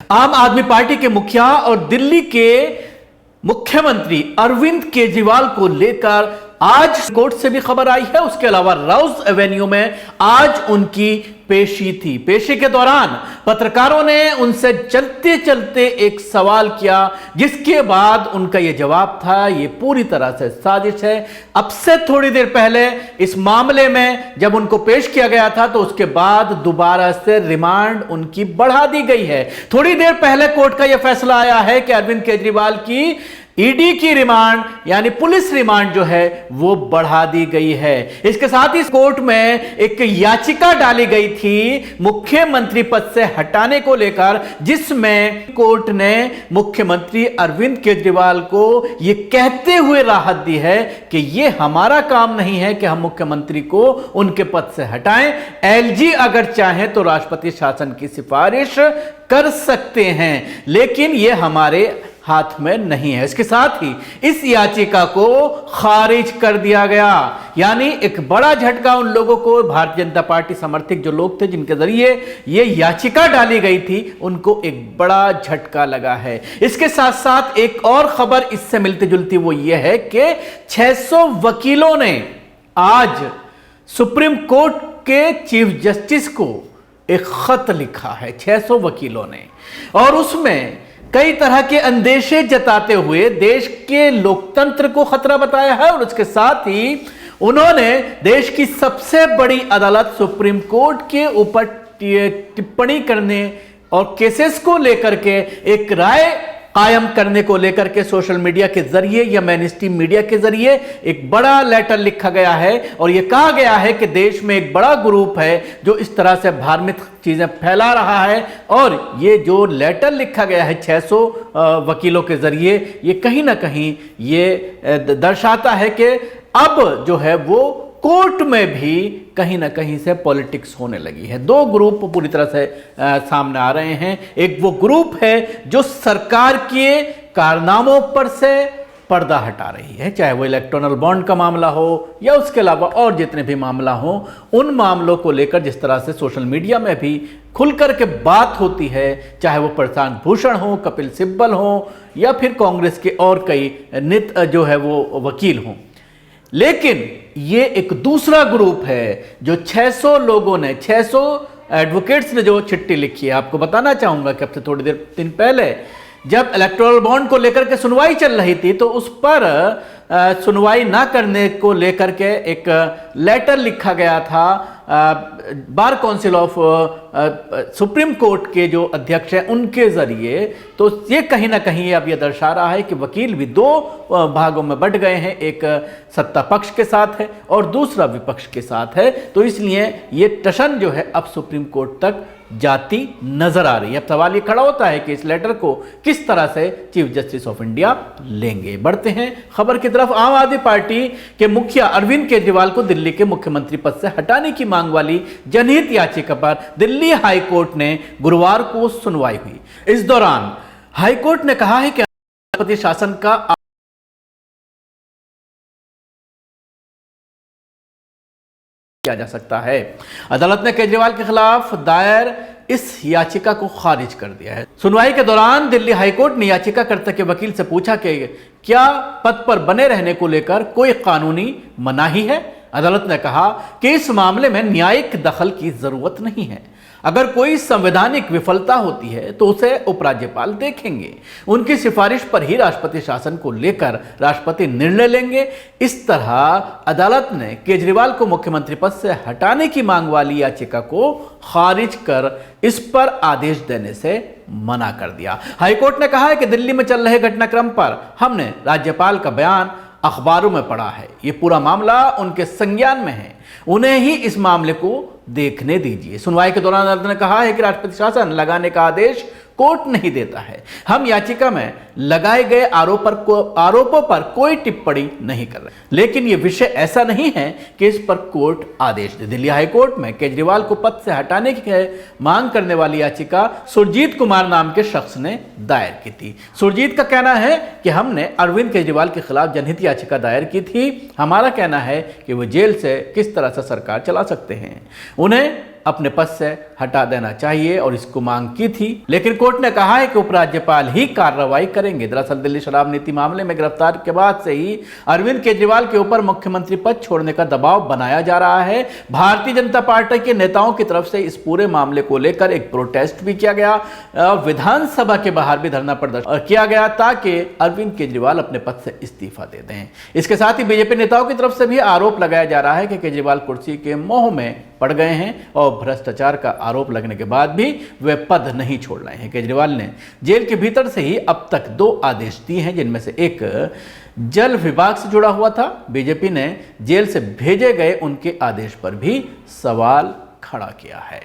आम आदमी पार्टी के मुखिया और दिल्ली के मुख्यमंत्री अरविंद केजरीवाल को लेकर आज कोर्ट से भी खबर आई है। उसके अलावा राउस एवेन्यू में आज उनकी पेशी थी। पेशी के दौरान पत्रकारों ने उनसे चलते चलते एक सवाल किया, जिसके बाद उनका यह जवाब था, यह पूरी तरह से साजिश है। अब से थोड़ी देर पहले इस मामले में जब उनको पेश किया गया था तो उसके बाद दोबारा से रिमांड उनकी बढ़ा दी गई है। थोड़ी देर पहले कोर्ट का यह फैसला आया है कि अरविंद केजरीवाल की ईडी की रिमांड यानी पुलिस रिमांड जो है वो बढ़ा दी गई है। इसके साथ ही कोर्ट में एक याचिका डाली गई थी मुख्यमंत्री पद से हटाने को लेकर, जिसमें कोर्ट ने मुख्यमंत्री अरविंद केजरीवाल को यह कहते हुए राहत दी है कि यह हमारा काम नहीं है कि हम मुख्यमंत्री को उनके पद से हटाएं। एलजी अगर चाहें तो राष्ट्रपति शासन की सिफारिश कर सकते हैं, लेकिन यह हमारे हाथ में नहीं है। इसके साथ ही इस याचिका को खारिज कर दिया गया, यानी एक बड़ा झटका उन लोगों को, भारतीय जनता पार्टी समर्थक जो लोग थे जिनके जरिए ये याचिका डाली गई थी, उनको एक बड़ा झटका लगा है। इसके साथ साथ एक और खबर इससे मिलती जुलती वो ये है कि 600 वकीलों ने आज सुप्रीम कोर्ट के चीफ जस्टिस को एक खत लिखा है, 600 वकीलों ने, और उसमें कई तरह के अंदेशे जताते हुए देश के लोकतंत्र को खतरा बताया है। और उसके साथ ही उन्होंने देश की सबसे बड़ी अदालत सुप्रीम कोर्ट के ऊपर टिप्पणी करने और केसेस को लेकर के एक राय कायम करने को लेकर के सोशल मीडिया के जरिए या मेन स्ट्रीम मीडिया के जरिए एक बड़ा लेटर लिखा गया है। और यह कहा गया है कि देश में एक बड़ा ग्रुप है जो इस तरह से धार्मिक चीजें फैला रहा है। और ये जो लेटर लिखा गया है 600 वकीलों के जरिए, ये कहीं ना कहीं ये दर्शाता है कि अब जो है वो कोर्ट में भी कहीं ना कहीं से पॉलिटिक्स होने लगी है। दो ग्रुप पूरी तरह से सामने आ रहे हैं। एक वो ग्रुप है जो सरकार के कारनामों पर से पर्दा हटा रही है, चाहे वो इलेक्टोरल बॉन्ड का मामला हो या उसके अलावा और जितने भी मामला हो, उन मामलों को लेकर जिस तरह से सोशल मीडिया में भी खुलकर के बात होती है, चाहे वो प्रशांत भूषण हो, कपिल सिब्बल हो या फिर कांग्रेस के और कई जो है वो वकील हों। लेकिन ये एक दूसरा ग्रुप है जो 600 लोगों ने, 600 एडवोकेट्स ने जो चिट्ठी लिखी है। आपको बताना चाहूंगा कि अब से थोड़ी दिन पहले जब इलेक्टोरल बॉन्ड को लेकर के सुनवाई चल रही थी तो उस पर सुनवाई ना करने को लेकर के एक लेटर लिखा गया था bar council of supreme court के जो अध्यक्ष हैं उनके जरिए। तो ये कहीं ना कहीं अब ये दर्शा रहा है कि वकील भी दो भागों में बंट गए हैं, एक सत्ता पक्ष के साथ है और दूसरा विपक्ष के साथ है। तो इसलिए ये टशन जो है अब सुप्रीम कोर्ट तक जाती नजर आ रही है। अब सवाल ये खड़ा होता है कि इस लेटर को किस तरह से चीफ जस्टिस ऑफ इंडिया लेंगे। बढ़ते हैं खबर की तरफ। आम आदमी पार्टी के मुखिया अरविंद केजरीवाल को दिल्ली के मुख्यमंत्री पद से हटाने की मांग वाली जनहित याचिका पर दिल्ली हाई कोर्ट ने गुरुवार को सुनवाई हुई। इस दौरान हाई कोर्ट ने कहा है कि राष्ट्रपति शासन का किया जा सकता है। अदालत ने केजरीवाल के खिलाफ दायर इस याचिका को खारिज कर दिया है। सुनवाई के दौरान दिल्ली हाईकोर्ट ने याचिकाकर्ता के वकील से पूछा कि क्या पद पर बने रहने को लेकर कोई कानूनी मनाही है। अदालत ने कहा कि इस मामले में न्यायिक दखल की जरूरत नहीं है। अगर कोई संवैधानिक विफलता होती है तो उसे उपराज्यपाल देखेंगे, उनकी सिफारिश पर ही राष्ट्रपति शासन को लेकर राष्ट्रपति निर्णय लेंगे। इस तरह अदालत ने केजरीवाल को मुख्यमंत्री पद से हटाने की मांग वाली याचिका को खारिज कर इस पर आदेश देने से मना कर दिया। हाईकोर्ट ने कहा है कि दिल्ली में चल रहे घटनाक्रम पर हमने राज्यपाल का बयान अखबारों में पढ़ा है। ये पूरा मामला उनके संज्ञान में है, उन्हें ही इस मामले को देखने दीजिए। सुनवाई के दौरान अदालत ने कहा है कि राष्ट्रपति शासन लगाने का आदेश कोर्ट नहीं देता है। हम याचिका में लगाए गए आरोपों पर कोई टिप्पणी नहीं कर रहे, लेकिन यह विषय ऐसा नहीं है कि इस पर कोर्ट आदेश दे। दिल्ली हाईकोर्ट में केजरीवाल को पद से हटाने की मांग करने वाली याचिका सुरजीत कुमार नाम के शख्स ने दायर की थी। सुरजीत का कहना है कि हमने अरविंद केजरीवाल के खिलाफ जनहित याचिका दायर की थी। हमारा कहना है कि वो जेल से किस तरह से सरकार चला सकते हैं। उन्हें अपने पद से हटा देना चाहिए और इसको मांग की थी, लेकिन कोर्ट ने कहा है कि उपराज्यपाल ही कार्रवाई करेंगे। दरअसल दिल्ली शराब नीति मामले में गिरफ्तार के बाद से ही अरविंद केजरीवाल के ऊपर मुख्यमंत्री पद छोड़ने का दबाव बनाया जा रहा है। भारतीय जनता पार्टी के नेताओं की तरफ से इस पूरे मामले को लेकर एक प्रोटेस्ट भी किया गया, विधानसभा के बाहर भी धरना प्रदर्शन किया गया ताकि अरविंद केजरीवाल अपने पद से इस्तीफा दे दें। इसके साथ ही बीजेपी नेताओं की तरफ से भी आरोप लगाया जा रहा है कि केजरीवाल कुर्सी के मोह में पड़ गए हैं और भ्रष्टाचार का आरोप लगने के बाद भी वे पद नहीं छोड़ रहे हैं। केजरीवाल ने जेल के भीतर से ही अब तक 2 आदेश दिए हैं, जिनमें से एक जल विभाग से जुड़ा हुआ था। बीजेपी ने जेल से भेजे गए उनके आदेश पर भी सवाल खड़ा किया है।